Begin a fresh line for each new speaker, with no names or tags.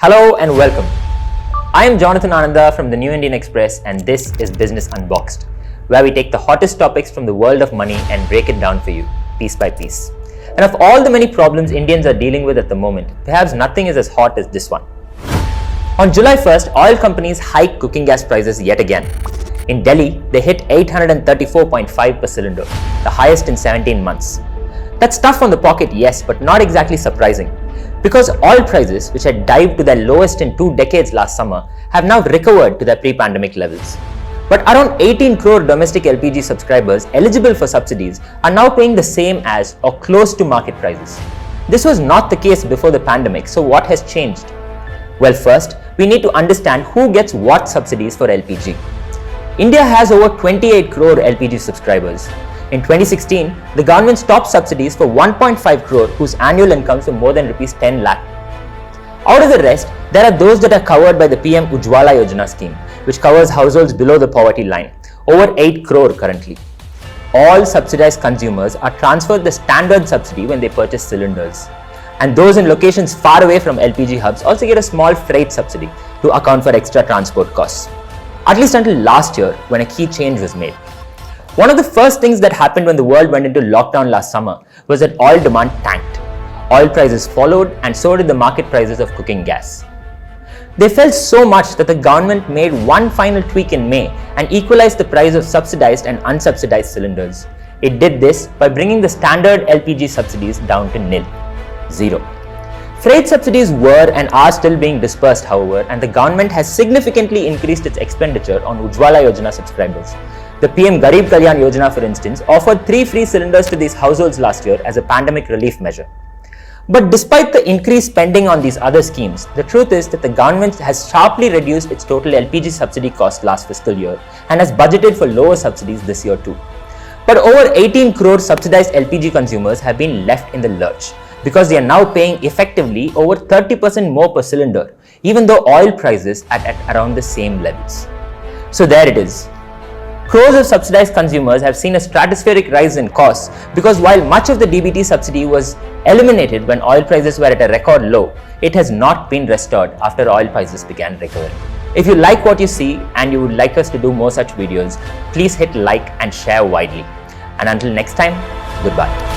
Hello and welcome. I am Jonathan Ananda from the New Indian Express, and this is Business Unboxed, where we take the hottest topics from the world of money and break it down for you, piece by piece. And of all the many problems Indians are dealing with at the moment, perhaps nothing is as hot as this one. On July 1st, oil companies hiked cooking gas prices yet again. In Delhi, they hit 834.5 per cylinder, the highest in 17 months. That's tough on the pocket, yes, but not exactly surprising, because oil prices, which had dived to their lowest in 2 decades last summer, have now recovered to their pre-pandemic levels. But around 18 crore domestic LPG subscribers eligible for subsidies are now paying the same as or close to market prices. This was not the case before the pandemic, so what has changed? Well, first, we need to understand who gets what subsidies for LPG. India has over 28 crore LPG subscribers. In 2016, the government stopped subsidies for 1.5 crore whose annual incomes were more than rupees 10 lakh. Out of the rest, there are those that are covered by the PMGKY Yojana scheme, which covers households below the poverty line, over 8 crore currently. All subsidized consumers are transferred the standard subsidy when they purchase cylinders. And those in locations far away from LPG hubs also get a small freight subsidy to account for extra transport costs. At least until last year, when a key change was made. One of the first things that happened when the world went into lockdown last summer was that oil demand tanked. Oil prices followed, and so did the market prices of cooking gas. They fell so much that the government made one final tweak in May and equalized the price of subsidized and unsubsidized cylinders. It did this by bringing the standard LPG subsidies down to nil. Zero. Freight subsidies were and are still being dispersed, however, and the government has significantly increased its expenditure on Ujjwala Yojana subscribers. The PM Garib Kalyan Yojana, for instance, offered 3 free cylinders to these households last year as a pandemic relief measure. But despite the increased spending on these other schemes, the truth is that the government has sharply reduced its total LPG subsidy cost last fiscal year and has budgeted for lower subsidies this year too. But over 18 crore subsidized LPG consumers have been left in the lurch because they are now paying effectively over 30% more per cylinder, even though oil prices are at around the same levels. So there it is. Crores of subsidized consumers have seen a stratospheric rise in costs because while much of the DBT subsidy was eliminated when oil prices were at a record low, it has not been restored after oil prices began recovering. If you like what you see and you would like us to do more such videos, please hit like and share widely. And until next time, goodbye.